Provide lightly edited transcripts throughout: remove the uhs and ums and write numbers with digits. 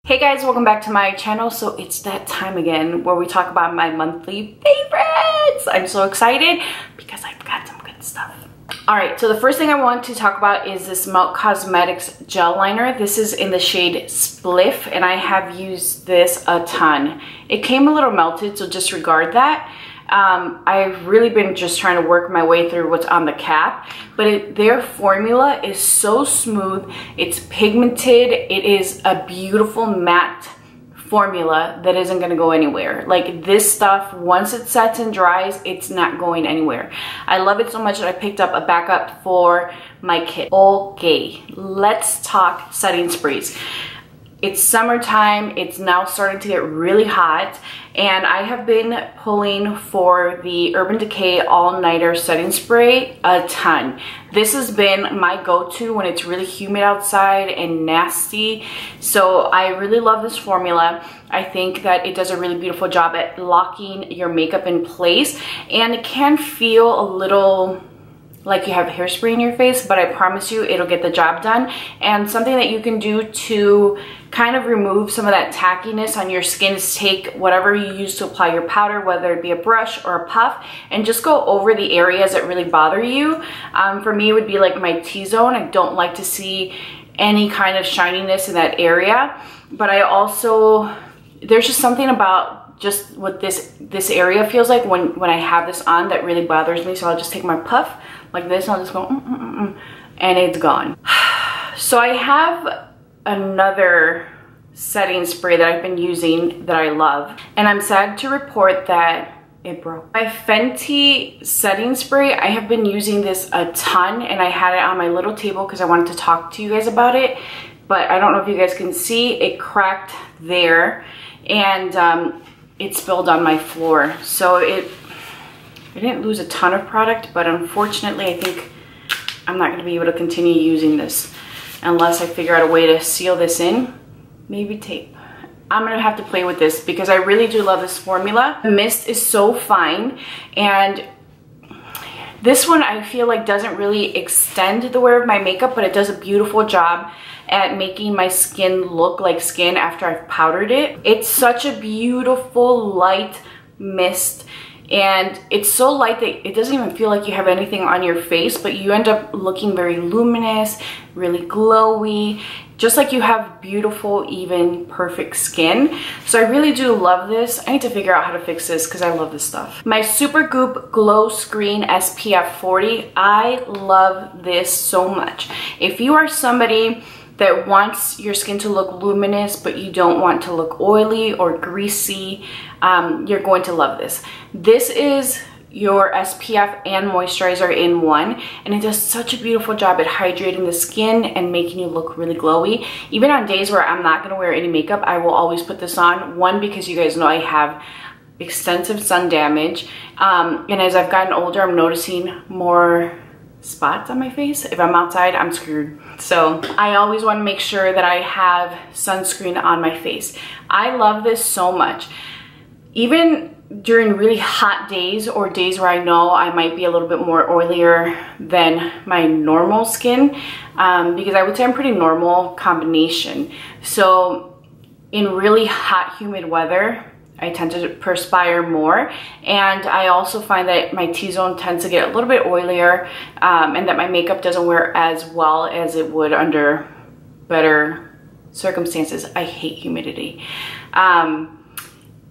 Hey guys, welcome back to my channel. So it's that time again where we talk about my monthly favorites. I'm so excited because I've got some good stuff. All right, so the first thing I want to talk about is this Melt Cosmetics gel liner. This is in the shade Spliff and I have used this a ton. It came a little melted, so disregard that. I've really been just trying to work my way through what's on the cap, but their formula is so smooth. It's pigmented. It is a beautiful matte formula that isn't going to go anywhere. Like this stuff, once it sets and dries, it's not going anywhere. I love it so much that I picked up a backup for my kit. Okay, let's talk setting sprays. It's summertime, it's now starting to get really hot, and I have been pulling for the Urban Decay All-Nighter Setting Spray a ton. This has been my go-to when it's really humid outside and nasty, so I really love this formula. I think that it does a really beautiful job at locking your makeup in place, and it can feel a little like you have hairspray in your face, but I promise you it'll get the job done. And something that you can do to kind of remove some of that tackiness on your skin is take whatever you use to apply your powder, whether it be a brush or a puff, and just go over the areas that really bother you. For me, it would be like my T-zone. I don't like to see any kind of shininess in that area, but I also, there's just something about just what this area feels like when I have this on that really bothers me. So I'll just take my puff like this and I'll just go and it's gone. So I have another setting spray that I've been using that I love, and I'm sad to report that it broke. My Fenty setting spray, I have been using this a ton, and I had it on my little table because I wanted to talk to you guys about it, but I don't know if you guys can see, it cracked there, and it spilled on my floor. So I didn't lose a ton of product, but unfortunately I think I'm not going to be able to continue using this unless I figure out a way to seal this in. Maybe tape. I'm going to have to play with this because I really do love this formula. The mist is so fine, and this one I feel like doesn't really extend the wear of my makeup, but it does a beautiful job at making my skin look like skin after I've powdered it. It's such a beautiful light mist, and it's so light that it doesn't even feel like you have anything on your face, but you end up looking very luminous, really glowy, just like you have beautiful, even, perfect skin. So I really do love this. I need to figure out how to fix this because I love this stuff. My Supergoop Glow Screen SPF 40. I love this so much. If you are somebody that wants your skin to look luminous, but you don't want to look oily or greasy, you're going to love this. This is your SPF and moisturizer in one, and it does such a beautiful job at hydrating the skin and making you look really glowy. Even on days where I'm not gonna wear any makeup, I will always put this on. One, because you guys know I have extensive sun damage, and as I've gotten older, I'm noticing more spots on my face. If I'm outside, I'm screwed. So I always want to make sure that I have sunscreen on my face. I love this so much. Even during really hot days or days where I know I might be a little bit more oilier than my normal skin, because I would say I'm pretty normal combination. So in really hot, humid weather, I tend to perspire more, and I also find that my T-zone tends to get a little bit oilier, and that my makeup doesn't wear as well as it would under better circumstances. I hate humidity.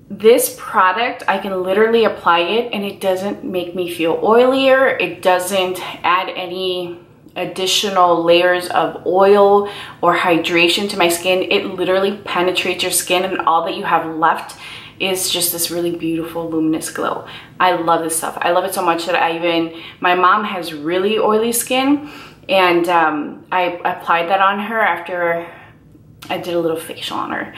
This product, I can literally apply it and it doesn't make me feel oilier. It doesn't add any additional layers of oil or hydration to my skin. It literally penetrates your skin, and all that you have left is just this really beautiful luminous glow. I love this stuff. I love it so much that my mom has really oily skin, and I applied that on her after I did a little facial on her.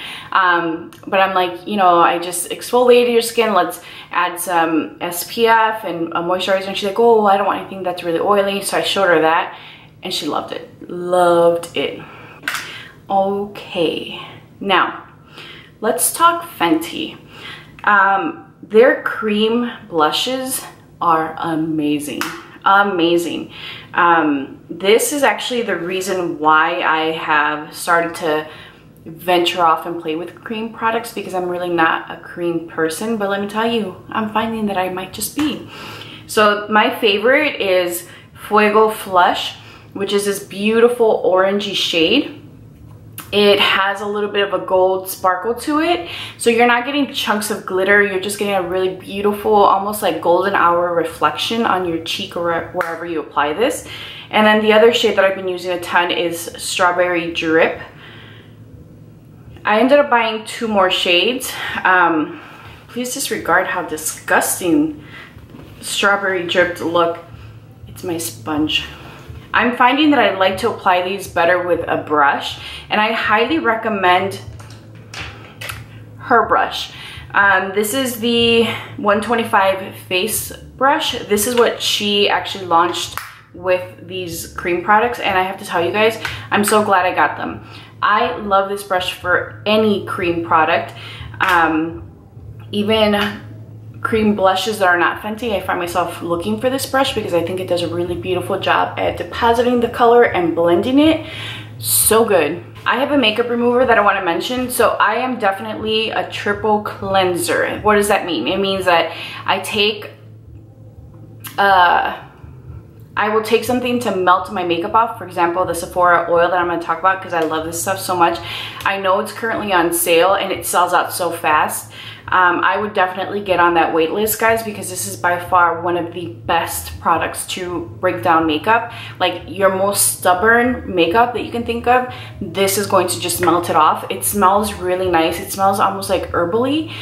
But I'm like, you know, I just exfoliated your skin, let's add some SPF and a moisturizer. And she's like, oh, I don't want anything that's really oily. So I showed her that and she loved it. Loved it. Okay, now let's talk Fenty. Their cream blushes are amazing. Amazing. This is actually the reason why I have started to venture off and play with cream products because I'm really not a cream person, but let me tell you, I'm finding that I might just be. So my favorite is Fuego Flush, which is this beautiful orangey shade. It has a little bit of a gold sparkle to it, so you're not getting chunks of glitter, you're just getting a really beautiful, almost like golden hour reflection on your cheek or wherever you apply this. And then the other shade that I've been using a ton is Strawberry Drip. I ended up buying 2 more shades. Please disregard how disgusting Strawberry Dripped look. It's my sponge. I'm finding that I like to apply these better with a brush, and I highly recommend her brush. This is the 125 face brush. This is what she actually launched with these cream products, and I have to tell you guys, I'm so glad I got them. I love this brush for any cream product. Even cream blushes that are not Fenty, I find myself looking for this brush because I think it does a really beautiful job at depositing the color and blending it. So good. I have a makeup remover that I want to mention. So I am definitely a triple cleanser. What does that mean? It means that I take I will take something to melt my makeup off. For example, the Sephora oil that I'm going to talk about because I love this stuff so much. I know it's currently on sale and it sells out so fast. I would definitely get on that wait list, guys, because this is by far one of the best products to break down makeup. Like your most stubborn makeup that you can think of, this is going to just melt it off. It smells really nice. It smells almost like herbally.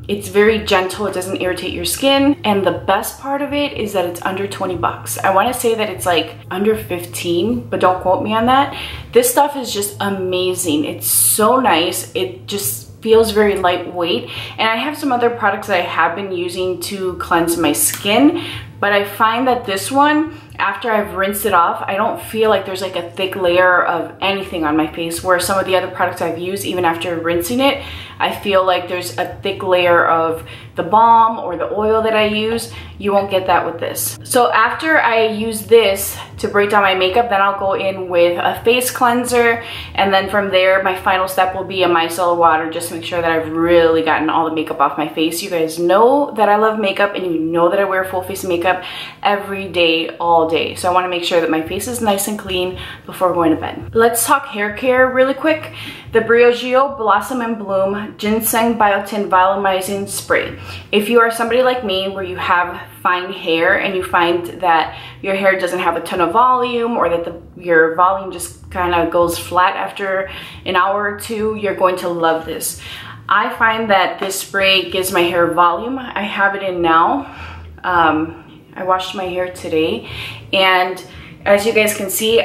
It's very gentle, it doesn't irritate your skin, and the best part of it is that it's under 20 bucks. I want to say that it's like under 15, but don't quote me on that. This stuff is just amazing. It's so nice. It just feels very lightweight, and I have some other products that I have been using to cleanse my skin, but I find that this one, after I've rinsed it off, I don't feel like there's like a thick layer of anything on my face, where some of the other products I've used, even after rinsing it, I feel like there's a thick layer of the balm or the oil that I use. You won't get that with this. So after I use this to break down my makeup, then I'll go in with a face cleanser, and then from there my final step will be a micellar water, just to make sure that I've really gotten all the makeup off my face. You guys know that I love makeup, and you know that I wear full face makeup every day, all day. So I want to make sure that my face is nice and clean before going to bed. Let's talk hair care really quick. The Briogeo Blossom and Bloom Ginseng Biotin Volumizing Spray. If you are somebody like me where you have fine hair and you find that your hair doesn't have a ton of volume, or that your volume just kind of goes flat after an hour or two, you're going to love this. I find that this spray gives my hair volume. I have it in now. I washed my hair today, and as you guys can see,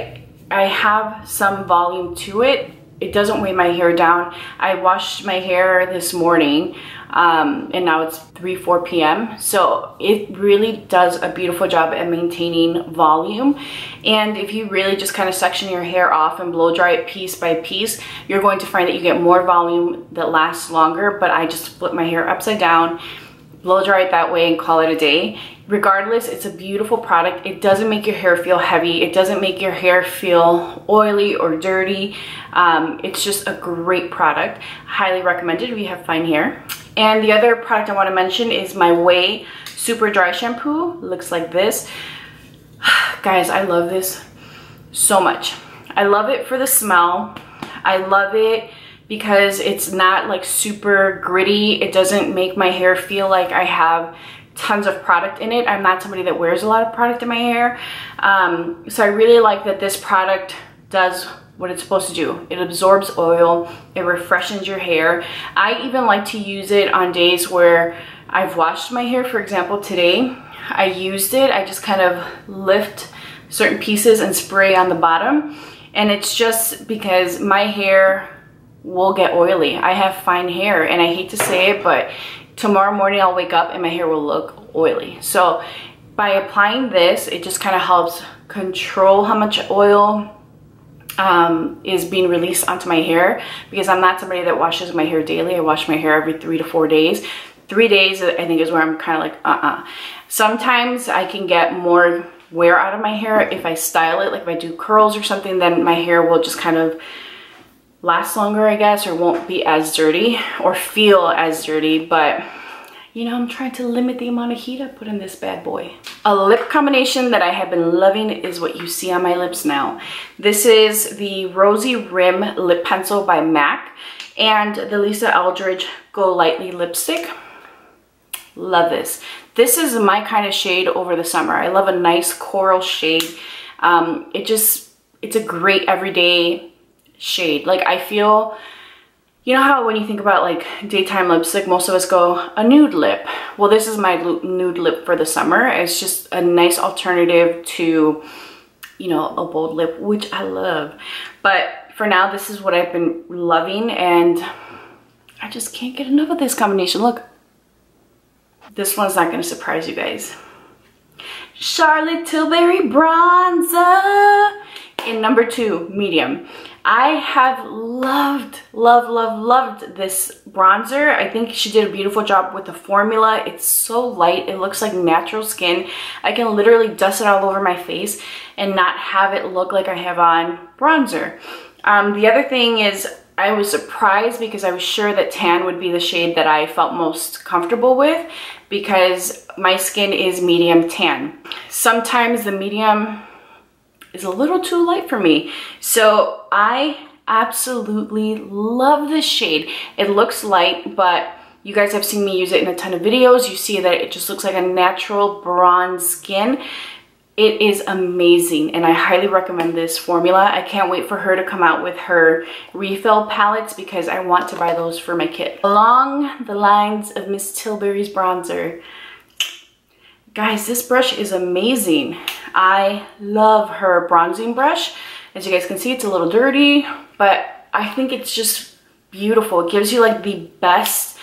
I have some volume to it. It doesn't weigh my hair down. I washed my hair this morning, and now it's 3-4 p.m. So it really does a beautiful job at maintaining volume. And if you really just kind of section your hair off and blow dry it piece by piece, you're going to find that you get more volume that lasts longer. But I just flip my hair upside down, blow dry it that way, and call it a day. Regardless, it's a beautiful product. It doesn't make your hair feel heavy. It doesn't make your hair feel oily or dirty. It's just a great product. Highly recommended if you have fine hair. And the other product I want to mention is my Way Super Dry Shampoo. Looks like this. Guys, I love this so much. I love it for the smell. I love it because it's not like super gritty. It doesn't make my hair feel like I have tons of product in it. I'm not somebody that wears a lot of product in my hair. So I really like that this product does what it's supposed to do. It absorbs oil, it refreshes your hair. I even like to use it on days where I've washed my hair. For example, today I used it. I just kind of lift certain pieces and spray on the bottom. And it's just because my hair will get oily. I have fine hair, and I hate to say it, but tomorrow morning I'll wake up and my hair will look oily. So by applying this, it just kind of helps control how much oil is being released onto my hair, because I'm not somebody that washes my hair daily. I wash my hair every 3 to 4 days. 3 days I think is where I'm kind of like Sometimes I can get more wear out of my hair if I style it. Like if I do curls or something, then my hair will just kind of last longer, I guess, or won't be as dirty or feel as dirty, but you know, I'm trying to limit the amount of heat I put in this bad boy. A lip combination that I have been loving is what you see on my lips now. This is the Rosy Rim Lip Pencil by MAC and the Lisa Eldridge Go Lightly lipstick. Love this. This is my kind of shade over the summer. I love a nice coral shade. It's a great everyday shade. Like, I feel, you know how when you think about like daytime lipstick, most of us go a nude lip. Well, this is my nude lip for the summer. It's just a nice alternative to, you know, a bold lip, which I love. But for now, this is what I've been loving, and I just can't get enough of this combination. Look, this one's not gonna surprise you guys. Charlotte Tilbury Bronzer in number 2, medium. I have loved this bronzer. I think she did a beautiful job with the formula. It's so light. It looks like natural skin. I can literally dust it all over my face and not have it look like I have on bronzer. The other thing is, I was surprised because I was sure that tan would be the shade that I felt most comfortable with, because my skin is medium tan. Sometimes the medium is a little too light for me. So I absolutely love this shade. It looks light, but you guys have seen me use it in a ton of videos. You see that it just looks like a natural bronze skin. It is amazing, and I highly recommend this formula. I can't wait for her to come out with her refill palettes because I want to buy those for my kit. Along the lines of Miss Tilbury's bronzer, guys, this brush is amazing. I love her bronzing brush. As you guys can see, it's a little dirty, but I think it's just beautiful. It gives you like the best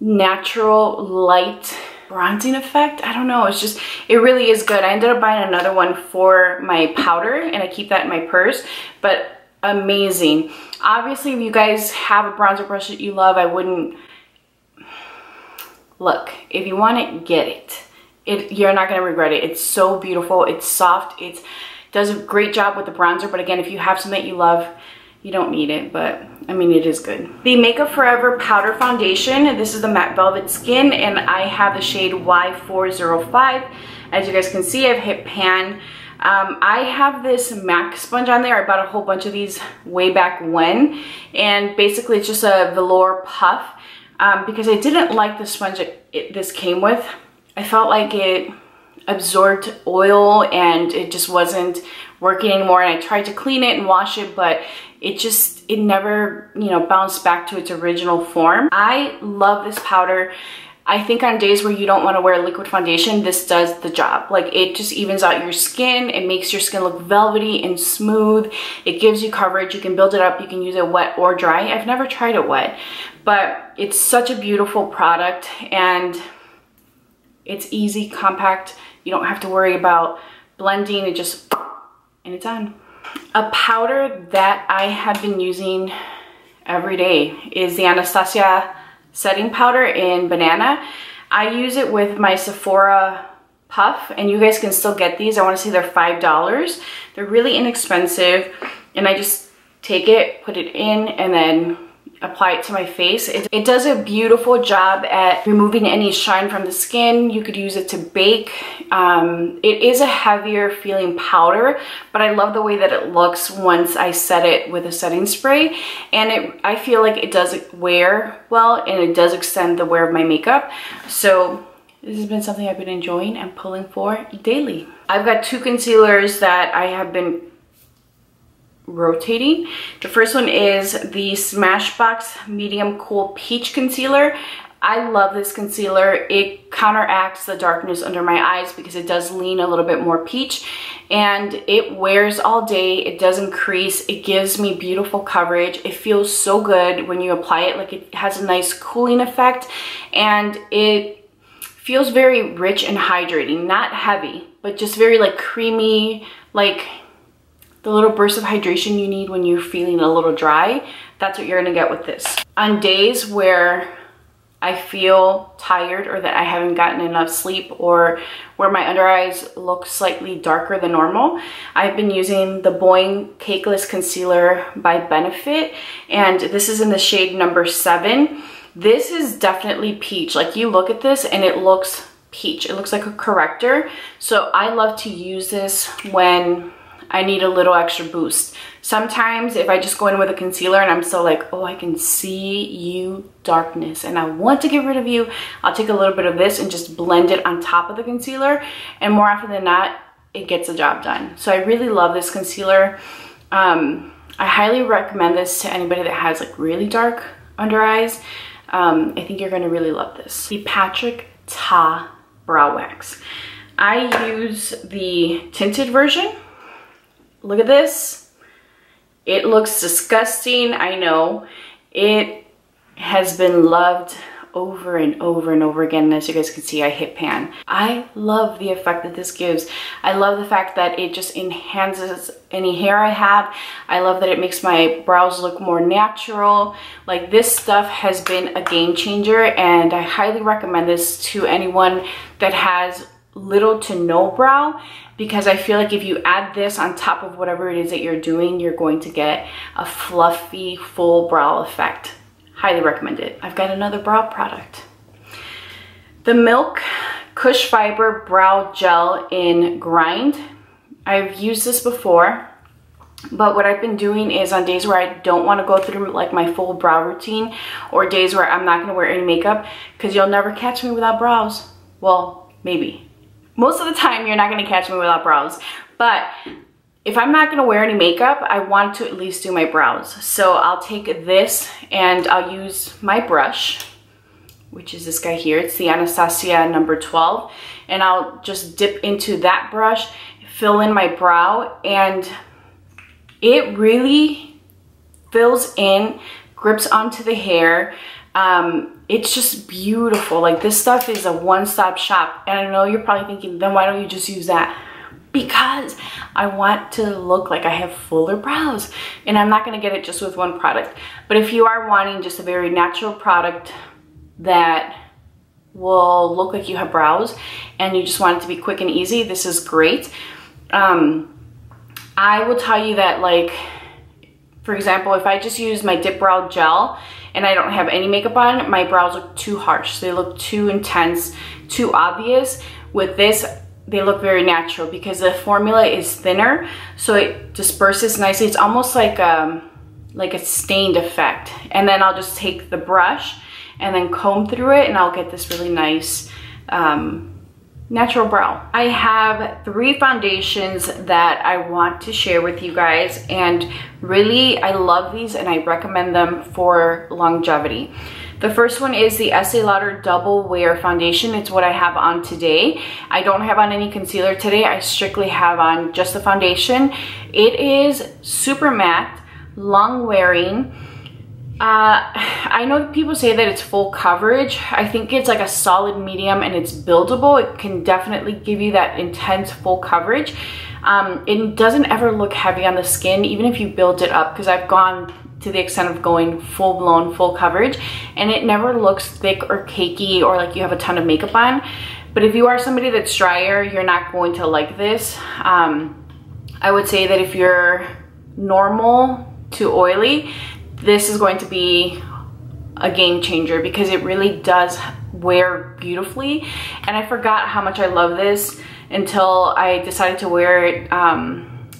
natural light bronzing effect. I don't know, it's just, it really is good. I ended up buying another one for my powder, and I keep that in my purse, but amazing. Obviously, if you guys have a bronzer brush that you love, I wouldn't, look, if you want it, get it. You're not gonna regret it. It's so beautiful, it's soft, it does a great job with the bronzer, but again, if you have something that you love, you don't need it, but I mean, it is good. The Makeup Forever Powder Foundation, this is the Matte Velvet Skin, and I have the shade Y405. As you guys can see, I've hit pan. I have this MAC sponge on there. I bought a whole bunch of these way back when, and basically it's just a velour puff, because I didn't like the sponge this came with. I felt like it absorbed oil and it just wasn't working anymore, and I tried to clean it and wash it, but it never, you know, bounced back to its original form. I love this powder. I think on days where you don't want to wear liquid foundation, this does the job. Like, it just evens out your skin. It makes your skin look velvety and smooth. It gives you coverage. You can build it up. You can use it wet or dry. I've never tried it wet, but it's such a beautiful product, and it's easy, compact. You don't have to worry about blending. It just, and it's on. A powder that I have been using every day is the Anastasia setting powder in Banana. I use it with my Sephora puff, and you guys can still get these. I want to say they're $5. They're really inexpensive, and I just take it, put it in, and then apply it to my face. It does a beautiful job at removing any shine from the skin. You could use it to bake. It is a heavier feeling powder, but I love the way that it looks once I set it with a setting spray, and I feel like it does wear well, and it does extend the wear of my makeup. So this has been something I've been enjoying and pulling for daily. I've got 2 concealers that I have been rotating. The first one is the Smashbox Medium Cool Peach Concealer. I love this concealer. It counteracts the darkness under my eyes because it does lean a little bit more peach, and it wears all day. It doesn't crease. It gives me beautiful coverage. It feels so good when you apply it. Like, it has a nice cooling effect, and it feels very rich and hydrating. Not heavy, but just very like creamy, like the little burst of hydration you need when you're feeling a little dry. That's what you're gonna get with this. On days where I feel tired or that I haven't gotten enough sleep, or where my under eyes look slightly darker than normal, I've been using the Boing Cakeless Concealer by Benefit, and this is in the shade number 7. This is definitely peach. Like, you look at this and it looks peach. It looks like a corrector. So I love to use this when I need a little extra boost. Sometimes if I just go in with a concealer and I'm still like, oh, I can see you darkness and I want to get rid of you, I'll take a little bit of this and just blend it on top of the concealer, and more often than not, it gets the job done. So I really love this concealer. I highly recommend this to anybody that has like really dark under eyes. I think you're gonna really love this. The Patrick Ta Brow Wax. I use the tinted version. Look at this. It looks disgusting, I know. It has been loved over and over and over again. And as you guys can see, I hit pan. I love the effect that this gives. I love the fact that it just enhances any hair I have. I love that it makes my brows look more natural. Like, this stuff has been a game changer, and I highly recommend this to anyone that has little to no brow, because I feel like if you add this on top of whatever it is that you're doing, you're going to get a fluffy, full brow effect. Highly recommend it. I've got another brow product. The Milk Cush Fiber Brow Gel in Grind. I've used this before, but what I've been doing is on days where I don't want to go through like my full brow routine, or days where I'm not going to wear any makeup, because you'll never catch me without brows. Well, maybe. Most of the time, you're not going to catch me without brows. But if I'm not going to wear any makeup, I want to at least do my brows. So I'll take this and I'll use my brush, which is this guy here. It's the Anastasia number 12. And I'll just dip into that brush, fill in my brow, and it really fills in, grips onto the hair. It's just beautiful. Like, this stuff is a one-stop shop. And I know you're probably thinking, then why don't you just use that? Because I want to look like I have fuller brows, and I'm not going to get it just with one product. But if you are wanting just a very natural product that will look like you have brows and you just want it to be quick and easy, this is great. I will tell you that, like, for example, if I just use my Dip Brow Gel and I don't have any makeup on, my brows look too harsh. They look too intense, too obvious. With this, they look very natural because the formula is thinner, so it disperses nicely. It's almost like a stained effect. And then I'll just take the brush and then comb through it, and I'll get this really nice natural brow. I have 3 foundations that I want to share with you guys, and really I love these and I recommend them for longevity. The first one is the Estee Lauder Double Wear Foundation. It's what I have on today. I don't have on any concealer today. I strictly have on just the foundation. It is super matte, long wearing. I know people say that it's full coverage. I think it's like a solid medium, and it's buildable. It can definitely give you that intense full coverage. It doesn't ever look heavy on the skin, even if you build it up, because I've gone to the extent of going full-blown full coverage, and it never looks thick or cakey or like you have a ton of makeup on. But if you are somebody that's drier, you're not going to like this. I would say that if you're normal to oily, this is going to be a game changer because it really does wear beautifully. And I forgot how much I love this until I decided to wear it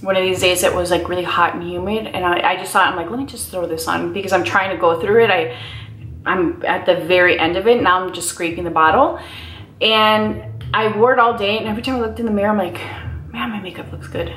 one of these days that was like really hot and humid, and I just thought, I'm like, let me just throw this on because I'm trying to go through it. I'm at the very end of it. Now I'm just scraping the bottle, and I wore it all day, and every time I looked in the mirror, I'm like, man, my makeup looks good.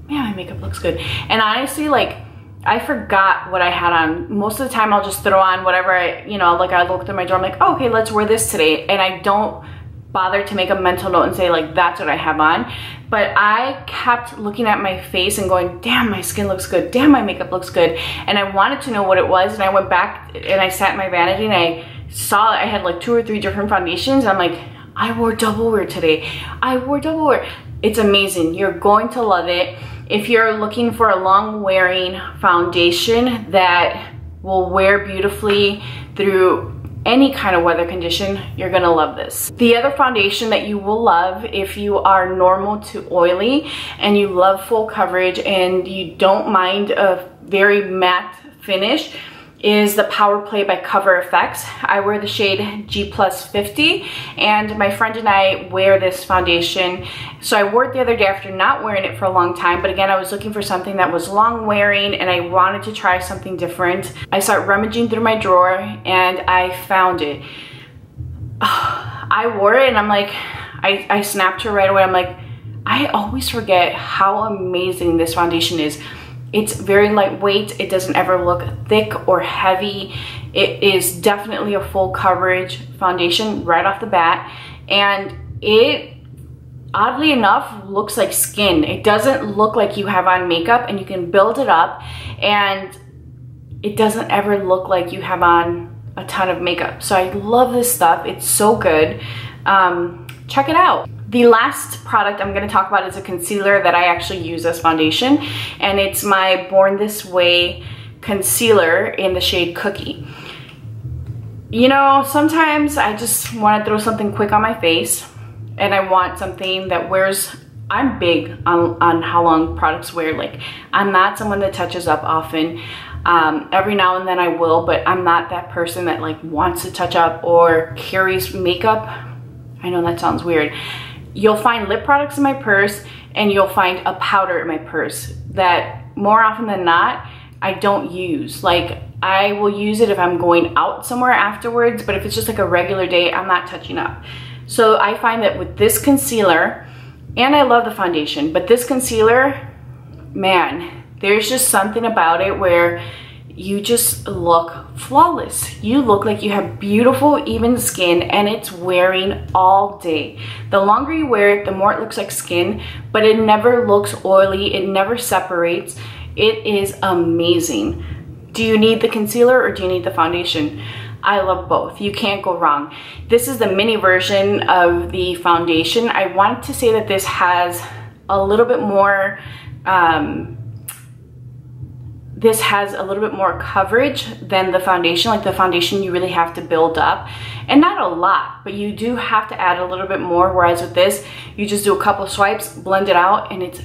Man, my makeup looks good. And honestly, like, I forgot what I had on. Most of the time I'll just throw on whatever I looked at my drawer, I'm like, oh, okay, let's wear this today. And I don't bother to make a mental note and say like, that's what I have on. But I kept looking at my face and going, damn, my skin looks good. Damn, my makeup looks good. And I wanted to know what it was. And I went back and I sat in my vanity and I saw I had like 2 or 3 different foundations. I'm like, I wore double wear today. I wore double wear. It's amazing. You're going to love it. If you're looking for a long wearing foundation that will wear beautifully through any kind of weather condition, you're gonna love this. The other foundation that you will love if you are normal to oily and you love full coverage and you don't mind a very matte finish is the Power Play by Cover FX. I wear the shade G+50, and my friend and I wear this foundation. So I wore it the other day after not wearing it for a long time, but again, I was looking for something that was long wearing and I wanted to try something different. I started rummaging through my drawer and I found it. I wore it and I'm like, I snapped her right away. I'm like, I always forget how amazing this foundation is. It's very lightweight. It doesn't ever look thick or heavy. It is definitely a full coverage foundation right off the bat. And it, oddly enough, looks like skin. It doesn't look like you have on makeup, and you can build it up. And it doesn't ever look like you have on a ton of makeup. So I love this stuff. It's so good. Check it out. The last product I'm going to talk about is a concealer that I actually use as foundation, and it's my Born This Way concealer in the shade Cookie. You know, sometimes I just want to throw something quick on my face, and I want something that wears. I'm big on how long products wear. Like, I'm not someone that touches up often. Every now and then I will, but I'm not that person that like wants to touch up or carries makeup. I know that sounds weird. You'll find lip products in my purse and you'll find a powder in my purse that more often than not, I don't use. Like, I will use it if I'm going out somewhere afterwards, but if it's just like a regular day, I'm not touching up. So I find that with this concealer, and I love the foundation, but this concealer, man, there's just something about it where you just look flawless. You look like you have beautiful, even skin, and it's wearing all day. The longer you wear it, the more it looks like skin, but it never looks oily. It never separates. It is amazing. Do you need the concealer or do you need the foundation? I love both. You can't go wrong. This is the mini version of the foundation. I wanted to say that this has a little bit more coverage than the foundation. Like, the foundation you really have to build up, and not a lot, but you do have to add a little bit more, whereas with this you just do a couple swipes, blend it out, and it's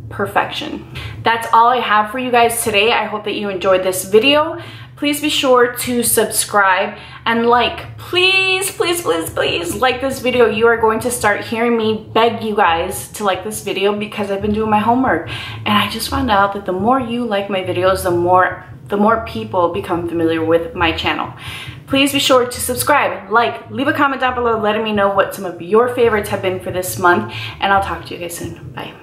perfection. That's all I have for you guys today. I hope that you enjoyed this video. Please be sure to subscribe and like. Please, please, please, please like this video. You are going to start hearing me beg you guys to like this video because I've been doing my homework. And I just found out that the more you like my videos, the more people become familiar with my channel. Please be sure to subscribe, like, leave a comment down below letting me know what some of your favorites have been for this month. And I'll talk to you guys soon. Bye.